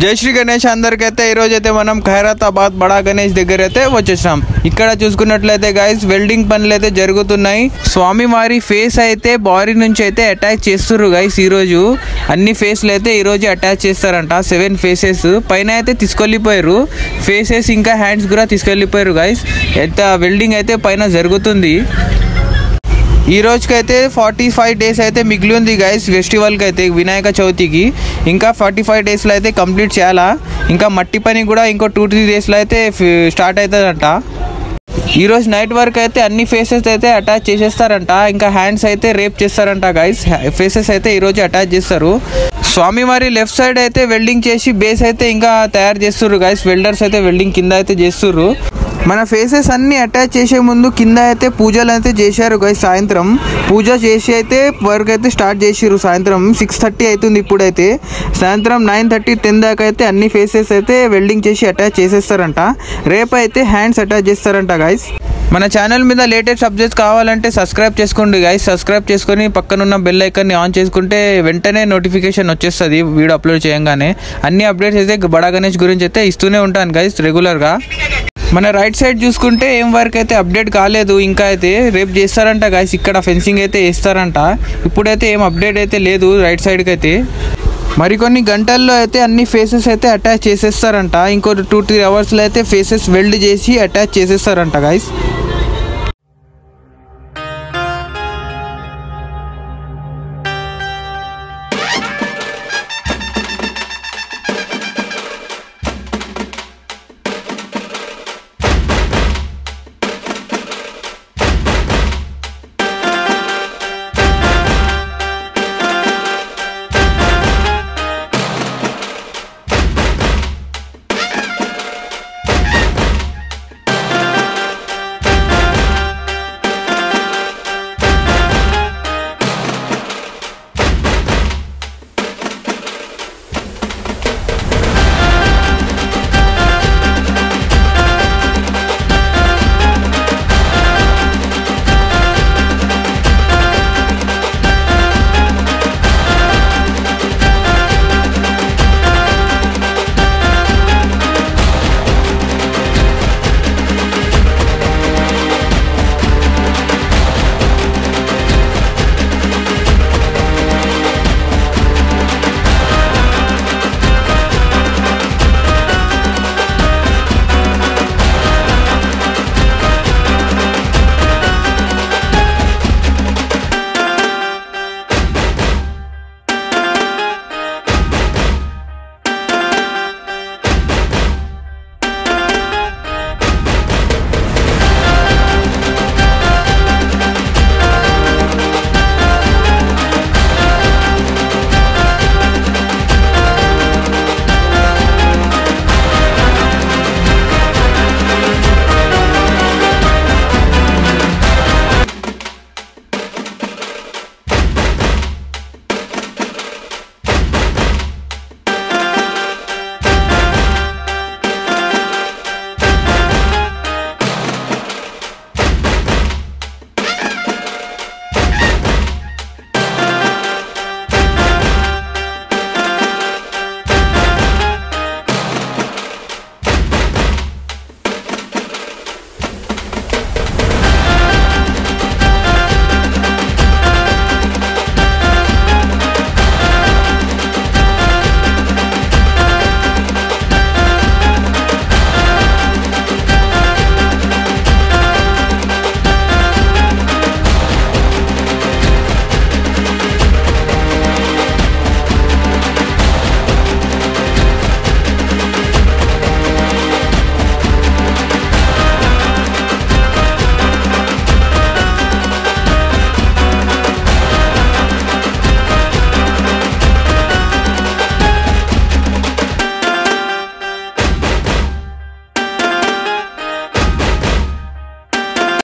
జై శ్రీ గణేష్ అందరికైతే ఈరోజు అయితే మనం ఖైరతాబాద్ బడా గణేష్ దగ్గర అయితే వచ్చేసాం. ఇక్కడ చూసుకున్నట్లయితే గైస్ వెల్డింగ్ పనులు అయితే జరుగుతున్నాయి. స్వామివారి ఫేస్ అయితే బాడీ నుంచి అయితే అటాచ్ చేస్తుర్రు గైస్. ఈరోజు అన్ని ఫేస్లు అయితే ఈరోజు అటాచ్ చేస్తారంట. 7 ఫేసెస్ పైన అయితే తీసుకెళ్ళిపోయారు. ఫేసెస్ ఇంకా హ్యాండ్స్ కూడా తీసుకెళ్ళిపోయారు గైస్. అయితే వెల్డింగ్ అయితే పైన జరుగుతుంది. ఈ రోజుకైతే 45 డేస్ అయితే మిగిలి ఉంది గైస్ ఫెస్టివల్కి అయితే, వినాయక చవితికి. ఇంకా 45 డేస్లో అయితే కంప్లీట్ చేయాలా. ఇంకా మట్టి పని కూడా ఇంకో 2-3 డేస్లో అయితే స్టార్ట్ అవుతుందంట. ఈరోజు నైట్ వరకు అయితే అన్ని ఫేసెస్ అయితే అటాచ్ చేసేస్తారంట. ఇంకా హ్యాండ్స్ అయితే రేప్ చేస్తారంట గైస్. ఫేసెస్ అయితే ఈరోజు అటాచ్ చేస్తారు. స్వామివారి లెఫ్ట్ సైడ్ అయితే వెల్డింగ్ చేసి బేస్ అయితే ఇంకా తయారు చేస్తుర్రు గైస్. వెల్డర్స్ అయితే వెల్డింగ్ కింద అయితే చేస్తుర్రు. మన ఫేసెస్ అన్ని అటాచ్ చేసే ముందు కింద అయితే పూజలు అయితే చేశారు గైస్. సాయంత్రం పూజ చేసి అయితే వర్క్ అయితే స్టార్ట్ చేసిర్రు. సాయంత్రం 6:30 అవుతుంది. ఇప్పుడైతే సాయంత్రం 9:30, 10 దాకా అయితే అన్ని ఫేసెస్ అయితే వెల్డింగ్ చేసి అటాచ్ చేసేస్తారంట. రేపు అయితే హ్యాండ్స్ అటాచ్ చేస్తారంట గైస్. మన ఛానల్ మీద లేటెస్ట్ అప్డేట్స్ కావాలంటే సబ్స్క్రైబ్ చేసుకోండి గైస్. సబ్స్క్రైబ్ చేసుకొని పక్కనున్న బెల్ ఐకాన్ని ఆన్ చేసుకుంటే వెంటనే నోటిఫికేషన్ వచ్చేస్తుంది వీడియో అప్లోడ్ చేయగానే. అన్ని అప్డేట్స్ అయితే బడా గణేష్ గురించి అయితే ఇస్తూనే ఉంటాను గైస్ రెగ్యులర్గా. మన రైట్ సైడ్ చూసుకుంటే ఏం వర్క్ అయితే అప్డేట్ కాలేదు. ఇంకా అయితే రేపు చేస్తారంట గైస్. ఇక్కడ ఫెన్సింగ్ అయితే వేస్తారంట. ఇప్పుడైతే ఏం అప్డేట్ అయితే లేదు రైట్ సైడ్కి అయితే. మరికొన్ని గంటల్లో అయితే అన్ని ఫేసెస్ అయితే అటాచ్ చేసేస్తారంట. ఇంకో 2-3 అవర్స్లో అయితే ఫేసెస్ వెల్డ్ చేసి అటాచ్ చేసేస్తారంట గైస్.